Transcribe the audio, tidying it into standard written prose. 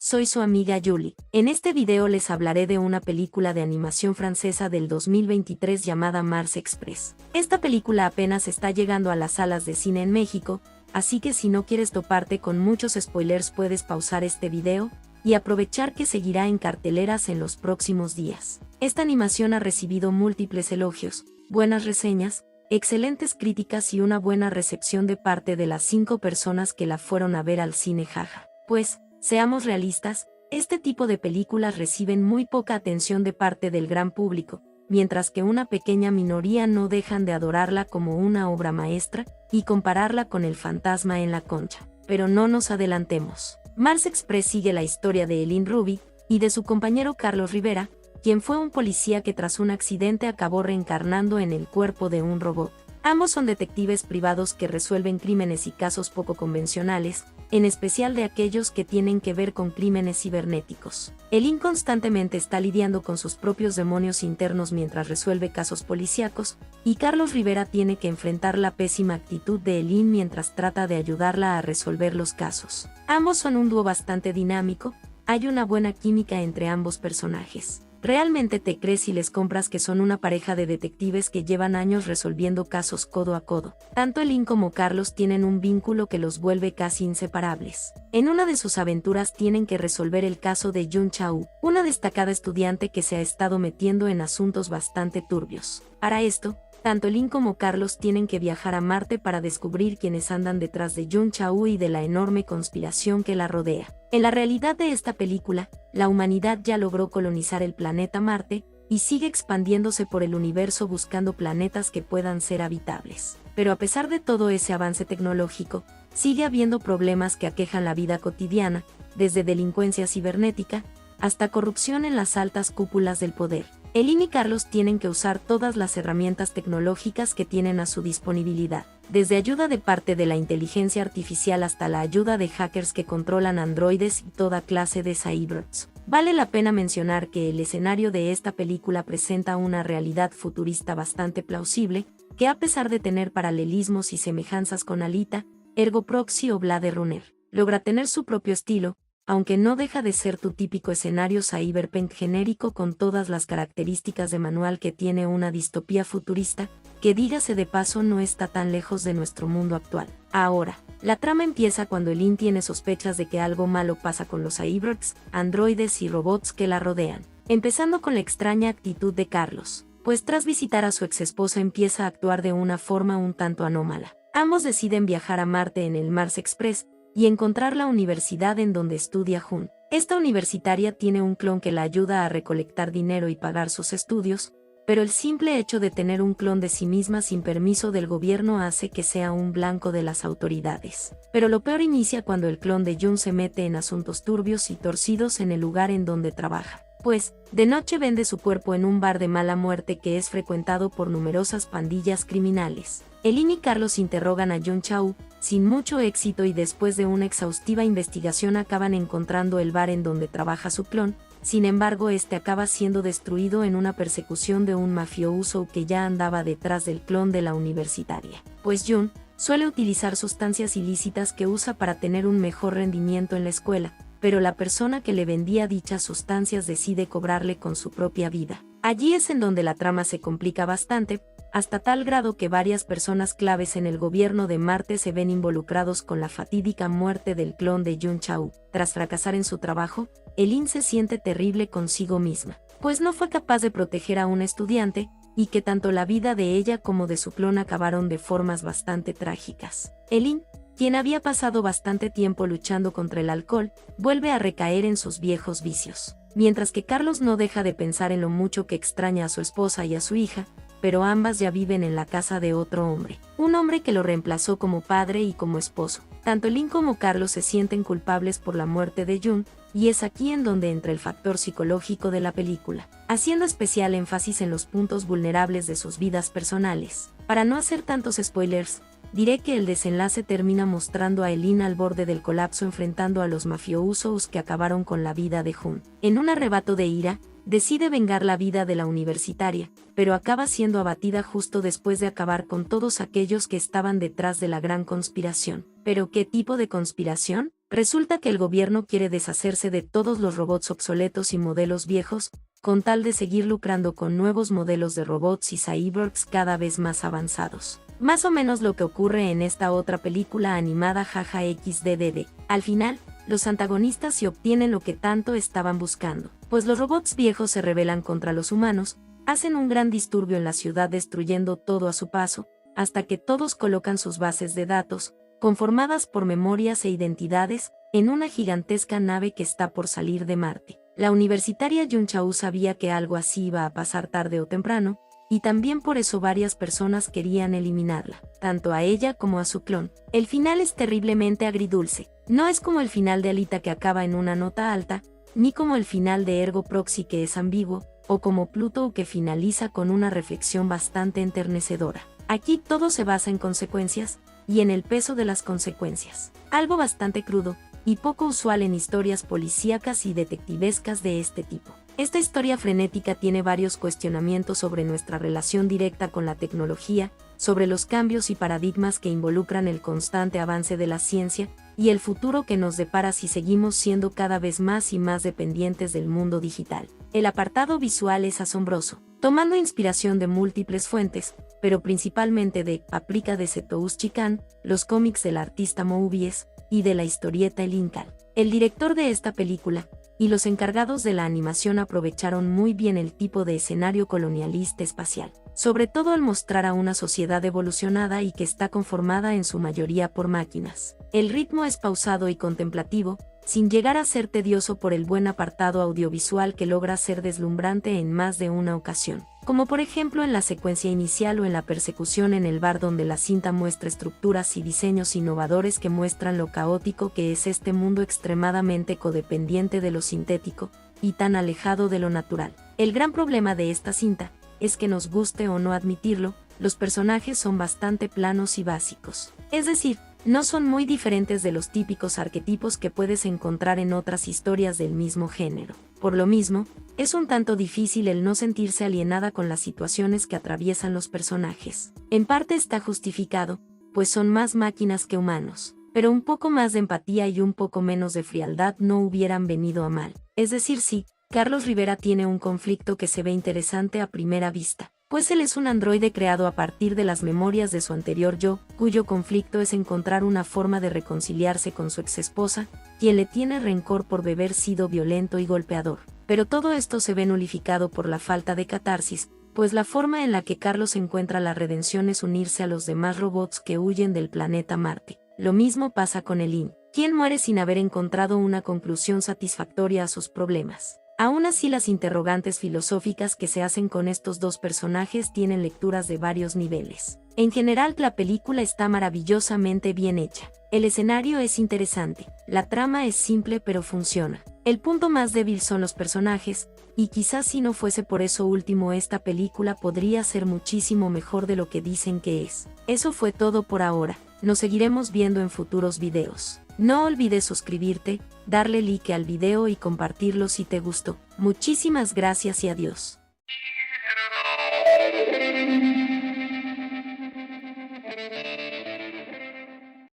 soy su amiga Julie. En este video les hablaré de una película de animación francesa del 2023 llamada Mars Express. Esta película apenas está llegando a las salas de cine en México, así que si no quieres toparte con muchos spoilers puedes pausar este video y aprovechar que seguirá en carteleras en los próximos días. Esta animación ha recibido múltiples elogios, buenas reseñas, excelentes críticas y una buena recepción de parte de las 5 personas que la fueron a ver al cine, jaja. Pues, seamos realistas, este tipo de películas reciben muy poca atención de parte del gran público, mientras que una pequeña minoría no dejan de adorarla como una obra maestra y compararla con El fantasma en la concha. Pero no nos adelantemos. Mars Express sigue la historia de Eileen Ruby y de su compañero Carlos Rivera, quien fue un policía que tras un accidente acabó reencarnando en el cuerpo de un robot. Ambos son detectives privados que resuelven crímenes y casos poco convencionales, en especial de aquellos que tienen que ver con crímenes cibernéticos. Eileen constantemente está lidiando con sus propios demonios internos mientras resuelve casos policíacos, y Carlos Rivera tiene que enfrentar la pésima actitud de Eileen mientras trata de ayudarla a resolver los casos. Ambos son un dúo bastante dinámico, hay una buena química entre ambos personajes. Realmente te crees y les compras que son una pareja de detectives que llevan años resolviendo casos codo a codo. Tanto Eileen como Carlos tienen un vínculo que los vuelve casi inseparables. En una de sus aventuras tienen que resolver el caso de Jun Chao, una destacada estudiante que se ha estado metiendo en asuntos bastante turbios. Para esto, tanto Eileen como Carlos tienen que viajar a Marte para descubrir quiénes andan detrás de Jun Chao y de la enorme conspiración que la rodea. En la realidad de esta película, la humanidad ya logró colonizar el planeta Marte y sigue expandiéndose por el universo buscando planetas que puedan ser habitables. Pero a pesar de todo ese avance tecnológico, sigue habiendo problemas que aquejan la vida cotidiana, desde delincuencia cibernética hasta corrupción en las altas cúpulas del poder. Eileen y Carlos tienen que usar todas las herramientas tecnológicas que tienen a su disponibilidad, desde ayuda de parte de la inteligencia artificial hasta la ayuda de hackers que controlan androides y toda clase de cyborgs. Vale la pena mencionar que el escenario de esta película presenta una realidad futurista bastante plausible, que a pesar de tener paralelismos y semejanzas con Alita, Ergo Proxy o Blade Runner, logra tener su propio estilo, aunque no deja de ser tu típico escenario cyberpunk genérico con todas las características de manual que tiene una distopía futurista, que dígase de paso no está tan lejos de nuestro mundo actual. Ahora, la trama empieza cuando Eileen tiene sospechas de que algo malo pasa con los cyborgs, androides y robots que la rodean, empezando con la extraña actitud de Carlos, pues tras visitar a su exesposa empieza a actuar de una forma un tanto anómala. Ambos deciden viajar a Marte en el Mars Express, y encontrar la universidad en donde estudia Jun. Esta universitaria tiene un clon que la ayuda a recolectar dinero y pagar sus estudios, pero el simple hecho de tener un clon de sí misma sin permiso del gobierno hace que sea un blanco de las autoridades. Pero lo peor inicia cuando el clon de Jun se mete en asuntos turbios y torcidos en el lugar en donde trabaja. Pues, de noche vende su cuerpo en un bar de mala muerte que es frecuentado por numerosas pandillas criminales. Eileen y Carlos interrogan a Jun Chao, sin mucho éxito, y después de una exhaustiva investigación acaban encontrando el bar en donde trabaja su clon. Sin embargo, este acaba siendo destruido en una persecución de un mafioso que ya andaba detrás del clon de la universitaria. Pues Jun suele utilizar sustancias ilícitas que usa para tener un mejor rendimiento en la escuela, pero la persona que le vendía dichas sustancias decide cobrarle con su propia vida. Allí es en donde la trama se complica bastante, hasta tal grado que varias personas claves en el gobierno de Marte se ven involucrados con la fatídica muerte del clon de Jun Chao. Tras fracasar en su trabajo, Eileen se siente terrible consigo misma, pues no fue capaz de proteger a un estudiante, y que tanto la vida de ella como de su clon acabaron de formas bastante trágicas. Eileen, quien había pasado bastante tiempo luchando contra el alcohol, vuelve a recaer en sus viejos vicios, mientras que Carlos no deja de pensar en lo mucho que extraña a su esposa y a su hija, pero ambas ya viven en la casa de otro hombre, un hombre que lo reemplazó como padre y como esposo. Tanto Eileen como Carlos se sienten culpables por la muerte de Jun, y es aquí en donde entra el factor psicológico de la película, haciendo especial énfasis en los puntos vulnerables de sus vidas personales. Para no hacer tantos spoilers, diré que el desenlace termina mostrando a Eileen al borde del colapso enfrentando a los mafiosos que acabaron con la vida de Jun. En un arrebato de ira, decide vengar la vida de la universitaria, pero acaba siendo abatida justo después de acabar con todos aquellos que estaban detrás de la gran conspiración. ¿Pero qué tipo de conspiración? Resulta que el gobierno quiere deshacerse de todos los robots obsoletos y modelos viejos, con tal de seguir lucrando con nuevos modelos de robots y cyborgs cada vez más avanzados. Más o menos lo que ocurre en esta otra película animada Jaja XDDD. Al final, los antagonistas sí obtienen lo que tanto estaban buscando, pues los robots viejos se rebelan contra los humanos, hacen un gran disturbio en la ciudad destruyendo todo a su paso, hasta que todos colocan sus bases de datos, conformadas por memorias e identidades, en una gigantesca nave que está por salir de Marte. La universitaria Jun Chao sabía que algo así iba a pasar tarde o temprano, y también por eso varias personas querían eliminarla, tanto a ella como a su clon. El final es terriblemente agridulce. No es como el final de Alita que acaba en una nota alta, ni como el final de Ergo Proxy que es ambiguo, o como Pluto que finaliza con una reflexión bastante enternecedora. Aquí todo se basa en consecuencias, y en el peso de las consecuencias. Algo bastante crudo, y poco usual en historias policíacas y detectivescas de este tipo. Esta historia frenética tiene varios cuestionamientos sobre nuestra relación directa con la tecnología, sobre los cambios y paradigmas que involucran el constante avance de la ciencia, y el futuro que nos depara si seguimos siendo cada vez más y más dependientes del mundo digital. El apartado visual es asombroso, tomando inspiración de múltiples fuentes, pero principalmente de Paprika de Satoshi Chikan, los cómics del artista Moebius, y de la historieta El Incal. El director de esta película, y los encargados de la animación aprovecharon muy bien el tipo de escenario colonialista espacial, sobre todo al mostrar a una sociedad evolucionada y que está conformada en su mayoría por máquinas. El ritmo es pausado y contemplativo, sin llegar a ser tedioso por el buen apartado audiovisual que logra ser deslumbrante en más de una ocasión, como por ejemplo en la secuencia inicial o en la persecución en el bar donde la cinta muestra estructuras y diseños innovadores que muestran lo caótico que es este mundo extremadamente codependiente de lo sintético, y tan alejado de lo natural. El gran problema de esta cinta es que nos guste o no admitirlo, los personajes son bastante planos y básicos. Es decir, no son muy diferentes de los típicos arquetipos que puedes encontrar en otras historias del mismo género. Por lo mismo, es un tanto difícil el no sentirse alienada con las situaciones que atraviesan los personajes. En parte está justificado, pues son más máquinas que humanos, pero un poco más de empatía y un poco menos de frialdad no hubieran venido a mal. Es decir, sí, Carlos Rivera tiene un conflicto que se ve interesante a primera vista, pues él es un androide creado a partir de las memorias de su anterior yo, cuyo conflicto es encontrar una forma de reconciliarse con su exesposa, quien le tiene rencor por haber sido violento y golpeador. Pero todo esto se ve nulificado por la falta de catarsis, pues la forma en la que Carlos encuentra la redención es unirse a los demás robots que huyen del planeta Marte. Lo mismo pasa con Elin, quien muere sin haber encontrado una conclusión satisfactoria a sus problemas. Aún así, las interrogantes filosóficas que se hacen con estos dos personajes tienen lecturas de varios niveles. En general, la película está maravillosamente bien hecha. El escenario es interesante, la trama es simple pero funciona. El punto más débil son los personajes, y quizás si no fuese por eso último esta película podría ser muchísimo mejor de lo que dicen que es. Eso fue todo por ahora, nos seguiremos viendo en futuros videos. No olvides suscribirte, darle like al video y compartirlo si te gustó. Muchísimas gracias y adiós.